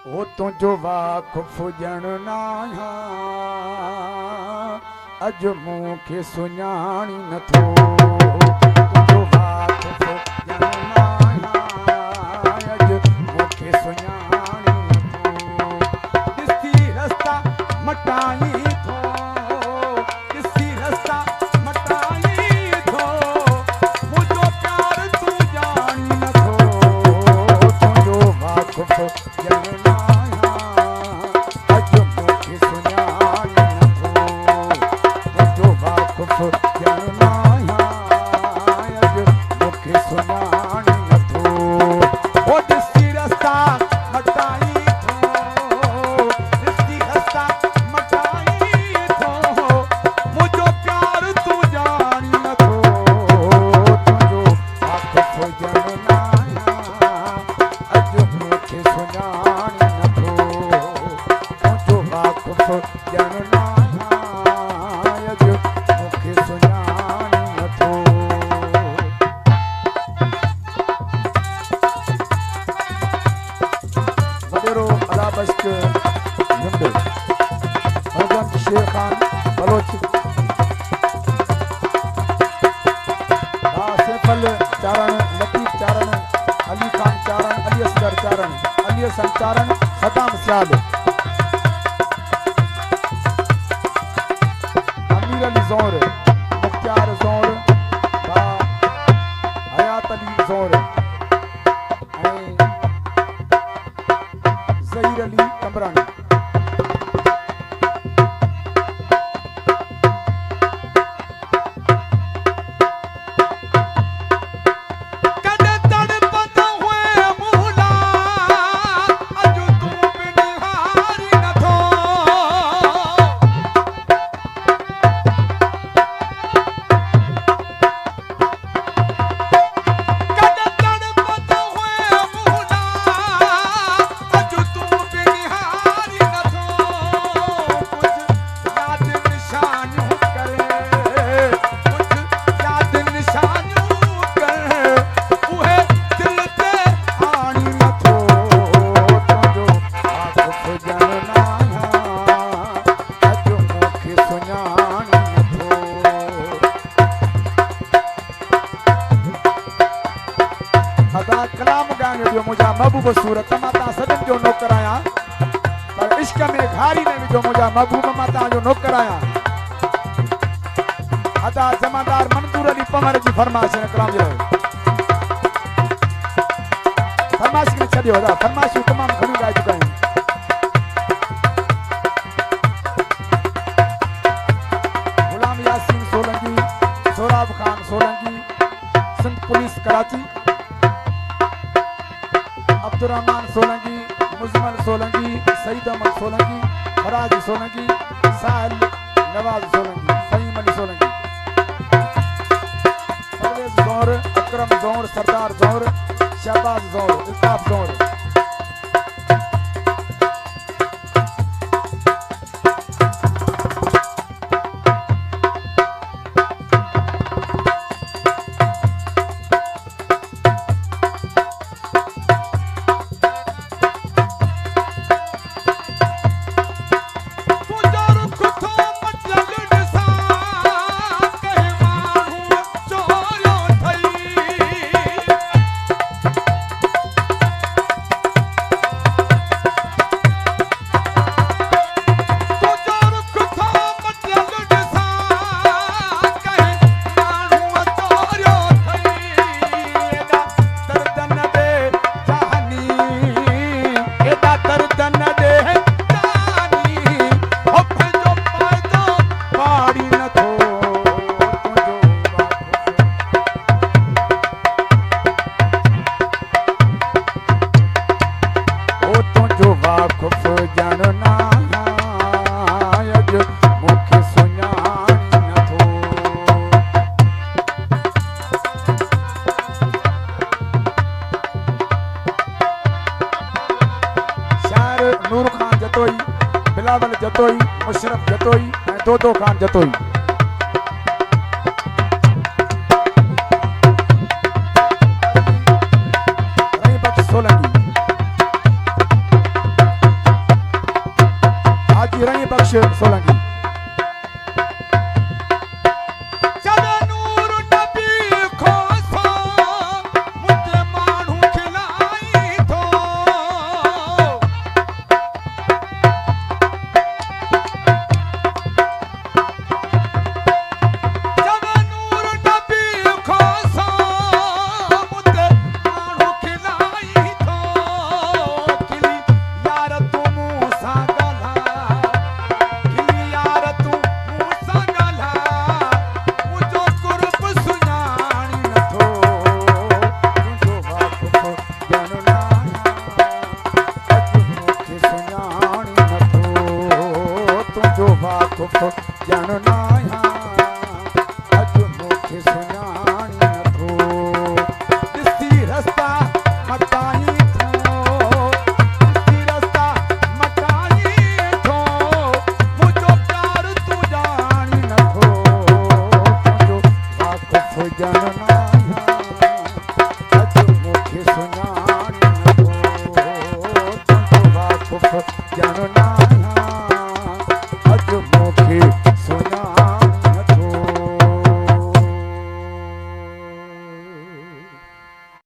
ओ तुझो वाक़ुफ़ ॼण नाहियां अॼु मूंखे सुञाणी नथो तुझो वाक़ुफ़ ॼण नाहियां अॼु मूंखे सुञाणी नथो ॾिसी रस्ता मटाई थो ॾिसी रस्ता मटाई थो मुंहिंजो प्यार तूं ॼाणी नथो तुझो वाक़ुफ़ ॼण शेर खान बलोच सैफल चारण लतीफ चारण अली खान चारण अली असगर चारण अली हसन चारण सदाम सियाल अमीर अली ज़ौर मुख्तियार ज़ौर हयात अली ज़ौर ऐं ज़हीर अली कमरानी महबूब सूरत माता सदन जो नौकर आया पर इश्क में घारी ने जो मुझा महबूब माता जो नौकर आया अदा जमादार मंसूर अली पमर जी फरमाइश ने कलाम जो फरमाइश ने छडियो अदा फरमाइश तमाम घणी गाई चुका है गुलाम यासीन सोलंकी सोराब खान सोलंकी सिंध पुलिस कराची अब्दुर्रहमान सोलंकी मुजमल सोलंकी सईद अहमद सोलंकी फराज सोलंकी साहिल नवाज सोलंकी फहीम अली सोलंकी परवेज ज़ौर अकरम ज़ौर सरदार ज़ौर शहबाज ज़ौर इल्ताफ ज़ौर बिलावल जतोई मुशरफ जतोई ऐं दोदो खान जतोई रही बख्श सोलंकी रमेश सोलंकी जन नाया अज मूंखे सुञाणी नथो ॾिसी रस्ता मटाई थो ॾिसी रस्ता मटाई थो मुंहिंजो प्यार तूं ॼाणी नथो तुंहिंजो वाक़ुफ़ जन नाया अज मूंखे सुञाणी नथो तुंहिंजो वाक़ुफ़ जन